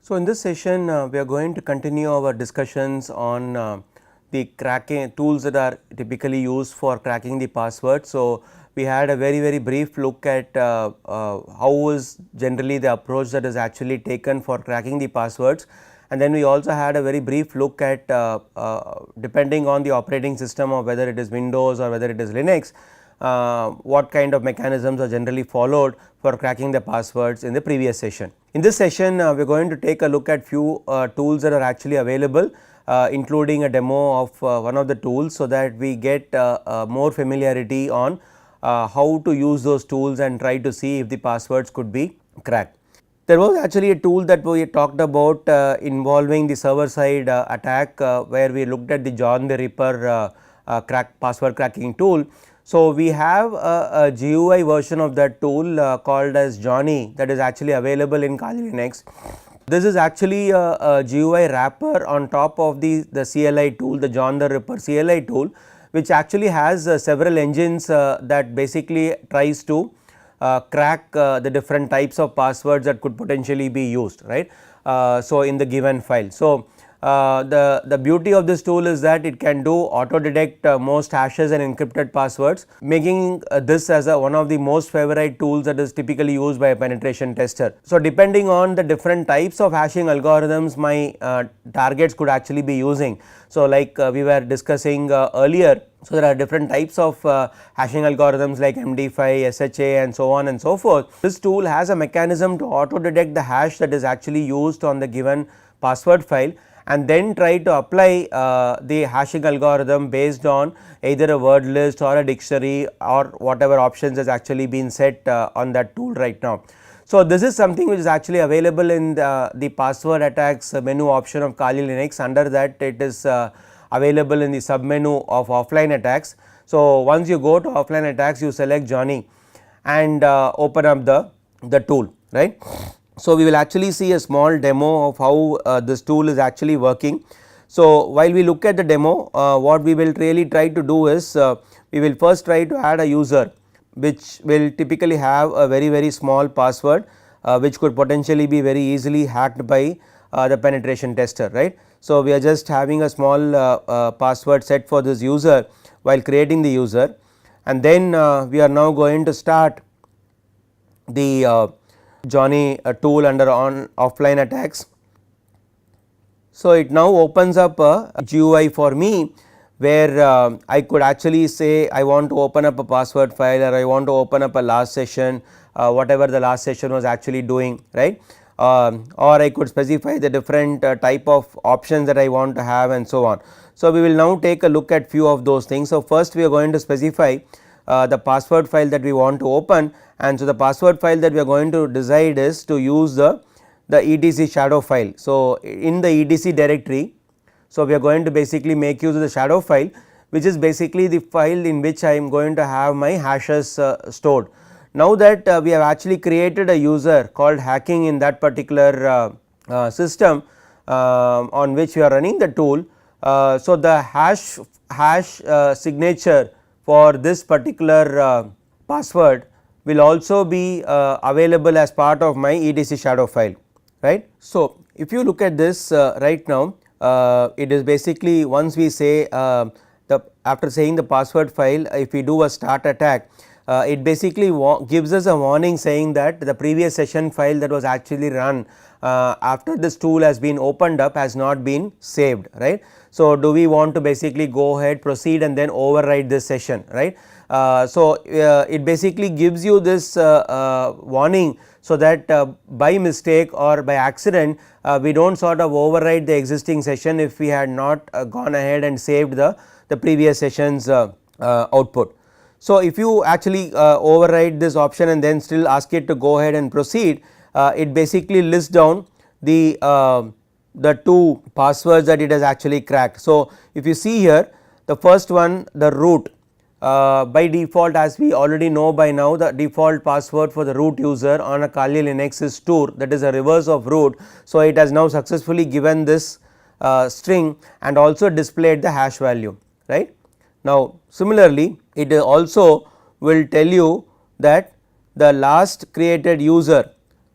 So, in this session we are going to continue our discussions on the cracking tools that are typically used for cracking the password. So, we had a very brief look at how is generally the approach that is actually taken for cracking the passwords, and then we also had a very brief look at depending on the operating system or whether it is Windows or whether it is Linux, what kind of mechanisms are generally followed for cracking the passwords in the previous session. In this session we are going to take a look at few tools that are actually available, including a demo of one of the tools, so that we get more familiarity on how to use those tools and try to see if the passwords could be cracked. There was actually a tool that we talked about involving the server side attack, where we looked at the John the Ripper password cracking tool. So, we have a GUI version of that tool called as Johnny, that is actually available in Kali Linux. This is actually a GUI wrapper on top of the CLI tool, the John the Ripper CLI tool, which actually has several engines that basically tries to crack the different types of passwords that could potentially be used, right. So, in the given file. So, the beauty of this tool is that it can do auto detect most hashes and encrypted passwords, making this as one of the most favorite tools that is typically used by a penetration tester. So, depending on the different types of hashing algorithms my targets could actually be using. So, like we were discussing earlier, so there are different types of hashing algorithms like MD5, SHA and so on and so forth. This tool has a mechanism to auto detect the hash that is actually used on the given password file, and then try to apply the hashing algorithm based on either a word list or a dictionary or whatever options has actually been set on that tool right now. So, this is something which is actually available in the password attacks menu option of Kali Linux. Under that, it is available in the sub menu of offline attacks. So, once you go to offline attacks, you select Johnny and open up the tool, right. So, we will actually see a small demo of how this tool is actually working. So, while we look at the demo, what we will really try to do is we will first try to add a user which will typically have a very small password which could potentially be very easily hacked by the penetration tester, right. So, we are just having a small password set for this user while creating the user, and then we are now going to start the Johnny tool under on offline attacks. So, it now opens up a GUI for me, where I could actually say I want to open up a password file, or I want to open up a last session, whatever the last session was actually doing, right. Or I could specify the different type of options that I want to have and so on. So, we will now take a look at few of those things. So, first we are going to specify the password file that we want to open, and so the password file that we are going to decide is to use the etc shadow file. So, in the etc directory, so we are going to basically make use of the shadow file, which is basically the file in which I am going to have my hashes stored. Now that we have actually created a user called hacking in that particular system on which we are running the tool, so the hash signature for this particular password will also be available as part of my etc shadow file, right. So, if you look at this right now, it is basically once we say after saying the password file, if we do a start attack, it basically gives us a warning saying that the previous session file that was actually run after this tool has been opened up has not been saved, right. So, do we want to basically go ahead, proceed and then overwrite this session, right. So, it basically gives you this warning, so that by mistake or by accident we do not sort of overwrite the existing session if we had not gone ahead and saved the previous session's output. So, if you actually override this option and then still ask it to go ahead and proceed, it basically lists down the two passwords that it has actually cracked. So, if you see here, the first one, the root, by default, as we already know by now, the default password for the root user on a Kali Linux is tour, that is a reverse of root. So, it has now successfully given this string and also displayed the hash value, right. Now, similarly, it also will tell you that the last created user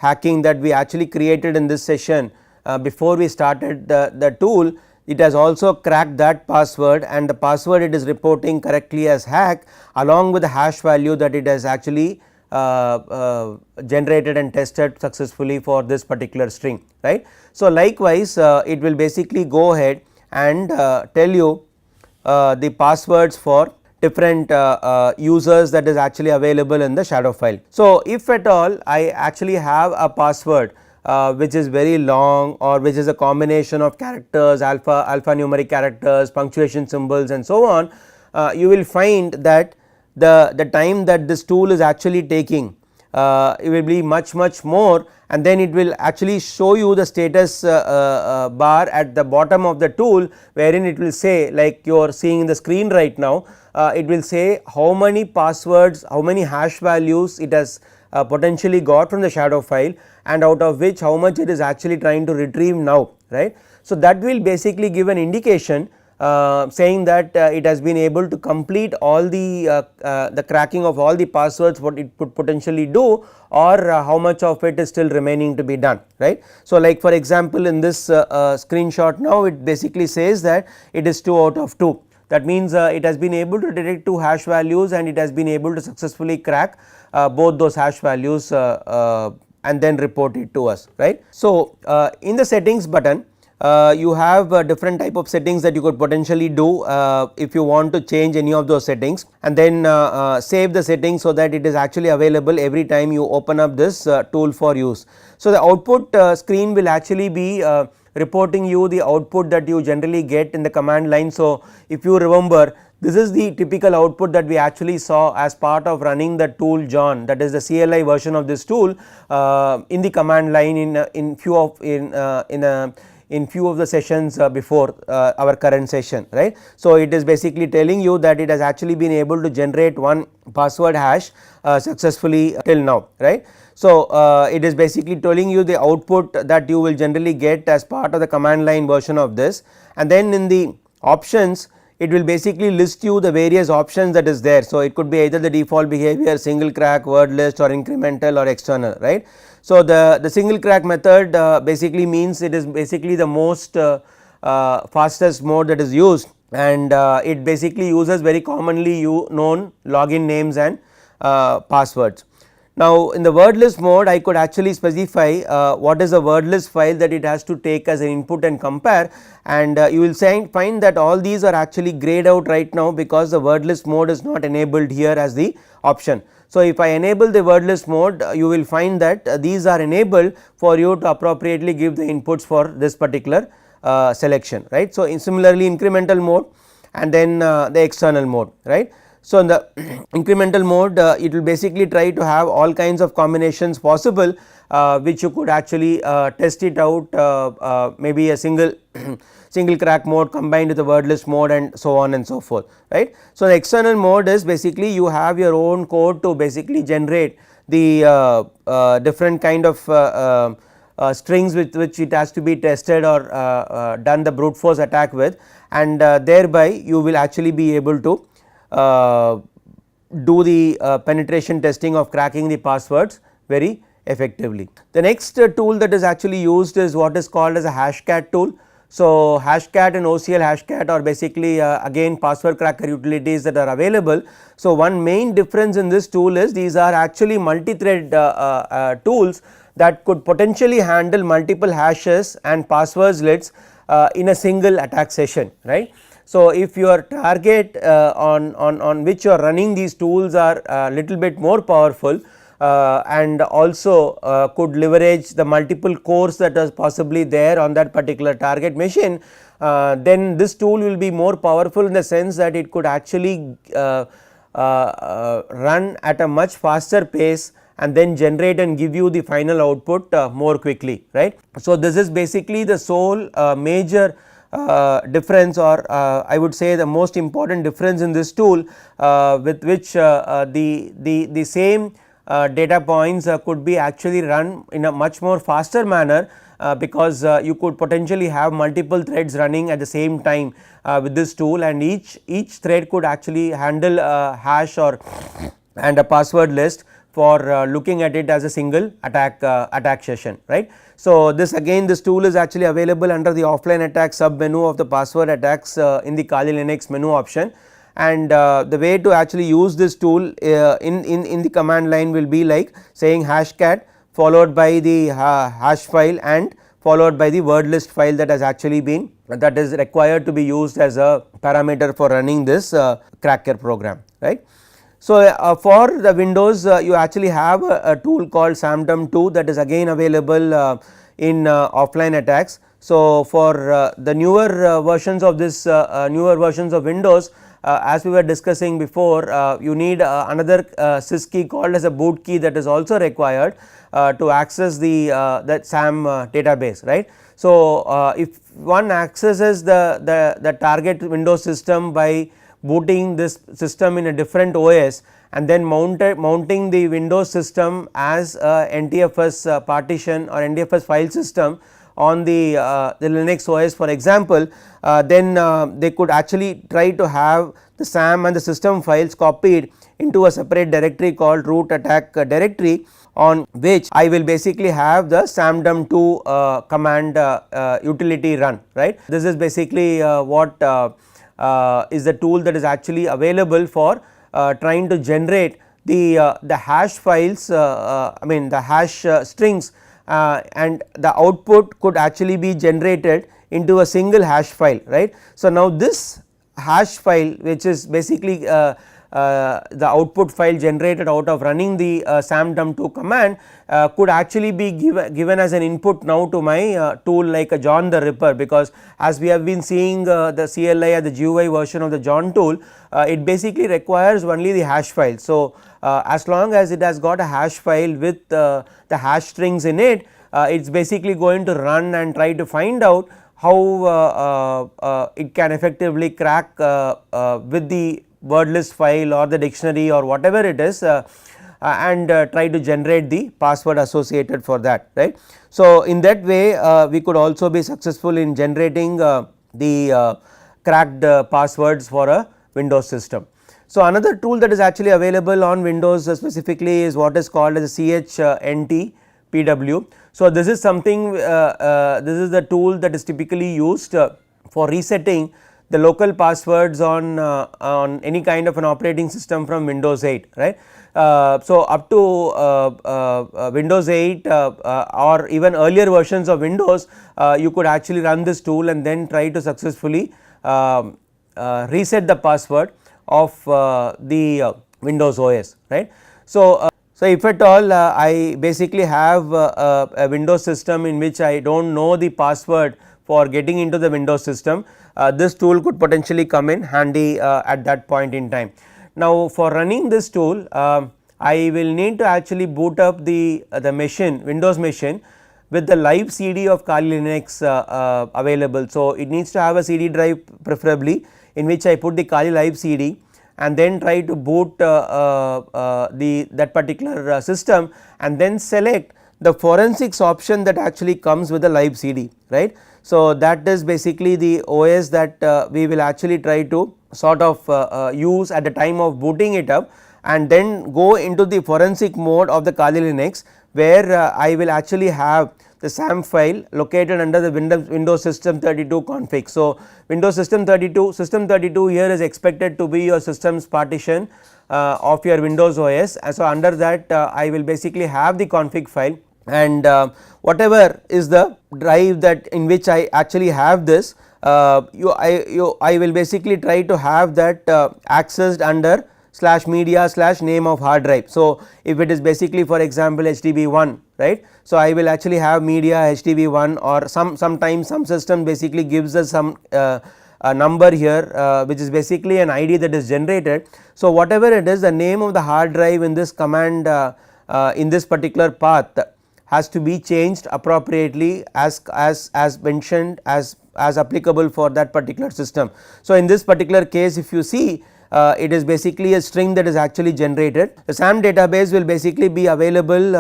hacking that we actually created in this session before we started the tool, it has also cracked that password, and the password it is reporting correctly as hack along with the hash value that it has actually generated and tested successfully for this particular string, right. So, likewise it will basically go ahead and tell you the passwords for different users that is actually available in the shadow file. So, if at all I actually have a password which is very long, or which is a combination of characters, alphanumeric characters, punctuation symbols and so on, you will find that the time that this tool is actually taking it will be much more, and then it will actually show you the status bar at the bottom of the tool, wherein it will say, like you are seeing in the screen right now, it will say how many passwords, how many hash values it has potentially got from the shadow file, and out of which how much it is actually trying to retrieve now, right. So, that will basically give an indication saying that it has been able to complete all the cracking of all the passwords what it could potentially do, or how much of it is still remaining to be done, right. So, like for example, in this screenshot now, it basically says that it is 2 out of 2. That means it has been able to detect 2 hash values, and it has been able to successfully crack both those hash values and then report it to us, right. So, in the settings button you have different type of settings that you could potentially do if you want to change any of those settings, and then save the settings so that it is actually available every time you open up this tool for use. So, the output screen will actually be reporting you the output that you generally get in the command line. So, if you remember, this is the typical output that we actually saw as part of running the tool John, that is the CLI version of this tool in the command line in few of the sessions before our current session, right. So, it is basically telling you that it has actually been able to generate one password hash successfully till now, right. So, it is basically telling you the output that you will generally get as part of the command line version of this, and then in the options it will basically list you the various options that is there. So, it could be either the default behavior, single crack, word list, or incremental or external, right. So, the single crack method basically means it is basically the most fastest mode that is used, and it basically uses very commonly known login names and passwords. Now, in the word list mode, I could actually specify what is a word list file that it has to take as an input and compare, and you will find that all these are actually grayed out right now because the word list mode is not enabled here as the option. So, if I enable the word list mode, you will find that these are enabled for you to appropriately give the inputs for this particular selection, right. So, similarly incremental mode and then the external mode, right. So, in the incremental mode it will basically try to have all kinds of combinations possible which you could actually test it out, maybe a single crack mode combined with the word list mode and so on and so forth, right. So, the external mode is basically you have your own code to basically generate the different kind of strings with which it has to be tested or done the brute force attack with, and thereby you will actually be able to do the penetration testing of cracking the passwords very effectively. The next tool that is actually used is what is called as a Hashcat tool. So, Hashcat and OCL Hashcat are basically again password cracker utilities that are available. So, one main difference in this tool is these are actually multi-thread tools that could potentially handle multiple hashes and passwords lists in a single attack session, right. So, if your target on which you are running these tools are a little bit more powerful and also could leverage the multiple cores that is possibly there on that particular target machine, then this tool will be more powerful in the sense that it could actually run at a much faster pace and then generate and give you the final output more quickly, right. So, this is basically the sole major difference, or I would say the most important difference in this tool with which the same data points could be actually run in a much more faster manner because you could potentially have multiple threads running at the same time with this tool, and each thread could actually handle a hash or and a password list for looking at it as a single attack session, right. So, this again this tool is actually available under the offline attack sub menu of the password attacks in the Kali Linux menu option, and the way to actually use this tool in the command line will be like saying hashcat followed by the hash file and followed by the word list file that has actually been that is required to be used as a parameter for running this cracker program, right. So, for the Windows you actually have a tool called SamTerm 2 that is again available in offline attacks. So, for the newer versions of this newer versions of Windows, as we were discussing before, you need another sys key called as a boot key that is also required to access the that SAM database, right. So, if one accesses the target Windows system by booting this system in a different OS and then mounting the Windows system as a NTFS partition or NTFS file system on the Linux OS for example, then they could actually try to have the SAM and the system files copied into a separate directory called root attack directory, on which I will basically have the samterm2 command utility run, right. This is basically what is the tool that is actually available for trying to generate the hash files I mean the hash strings and the output could actually be generated into a single hash file, right. So, now this hash file which is basically the output file generated out of running the samterm2 command could actually be given as an input now to my tool like a John the Ripper, because as we have been seeing the CLI or the GUI version of the John tool, it basically requires only the hash file. So, as long as it has got a hash file with the hash strings in it, it is basically going to run and try to find out how it can effectively crack with the word list file or the dictionary or whatever it is and try to generate the password associated for that, right. So, in that way we could also be successful in generating the cracked passwords for a Windows system. So, another tool that is actually available on Windows specifically is what is called as a CHNTPW. So, this is something this is the tool that is typically used for resetting the local passwords on any kind of an operating system from Windows 8, right. So, up to Windows 8 or even earlier versions of Windows, you could actually run this tool and then try to successfully reset the password of the Windows OS, right. So, so if at all I basically have a Windows system in which I do not know the password for getting into the Windows system, this tool could potentially come in handy at that point in time. Now, for running this tool I will need to actually boot up the machine, Windows machine, with the live CD of Kali Linux available. So, it needs to have a CD drive preferably in which I put the Kali live CD and then try to boot that particular system and then select the forensics option that actually comes with the live CD, right. So, that is basically the OS that we will actually try to sort of use at the time of booting it up, and then go into the forensic mode of the Kali Linux, where I will actually have the SAM file located under the Windows System 32 config. So, Windows System 32 here is expected to be your system's partition of your Windows OS. So, under that I will basically have the config file, and whatever is the drive that in which I actually have this, I will basically try to have that accessed under /media/name of hard drive. So, if it is basically for example HDB1, right. So, I will actually have media HDB1, or sometimes some system basically gives us some a number here which is basically an ID that is generated. So, whatever it is, the name of the hard drive in this command in this particular path has to be changed appropriately as mentioned as applicable for that particular system. So, in this particular case, if you see it is basically a string that is actually generated. The SAM database will basically be available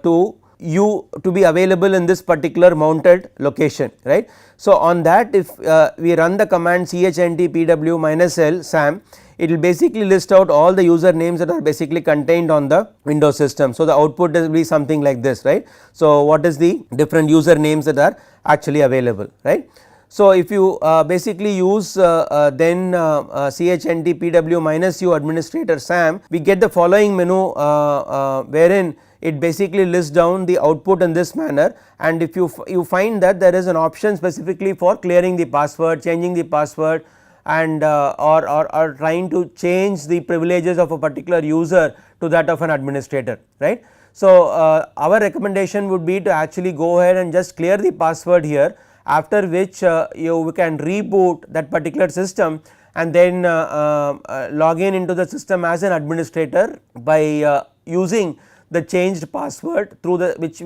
to you to be available in this particular mounted location, right. So, on that if we run the command CHNTPW -L SAM, it will basically list out all the user names that are basically contained on the Windows system. So, the output will be something like this, right. So, what is the different user names that are actually available, right. So, if you basically use then CHNTPW -U administrator SAM, we get the following menu wherein it basically lists down the output in this manner, and if you find that there is an option specifically for clearing the password, changing the password, and or trying to change the privileges of a particular user to that of an administrator, right. So, our recommendation would be to actually go ahead and just clear the password here, after which you can reboot that particular system and then log in into the system as an administrator by using the changed password through the which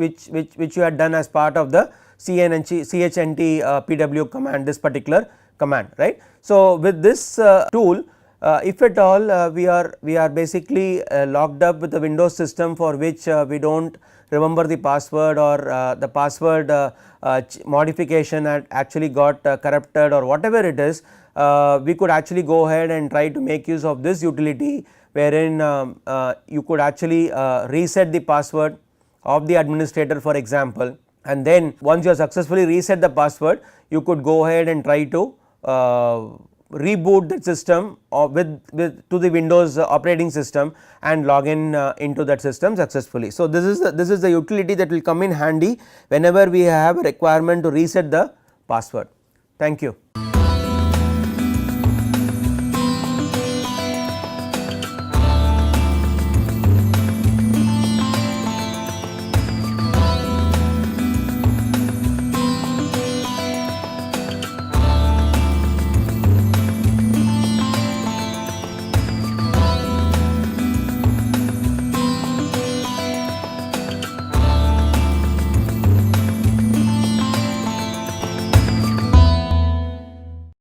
you had done as part of the CHNTPW command, this particular command, right. So, with this tool, if at all we are basically locked up with the Windows system for which we do not remember the password, or the password modification had actually got corrupted, or whatever it is, we could actually go ahead and try to make use of this utility, wherein you could actually reset the password of the administrator, for example, and then once you have successfully reset the password, you could go ahead and try to reboot the system with to the Windows operating system and log in into that system successfully. So, this is the utility that will come in handy whenever we have a requirement to reset the password. Thank you.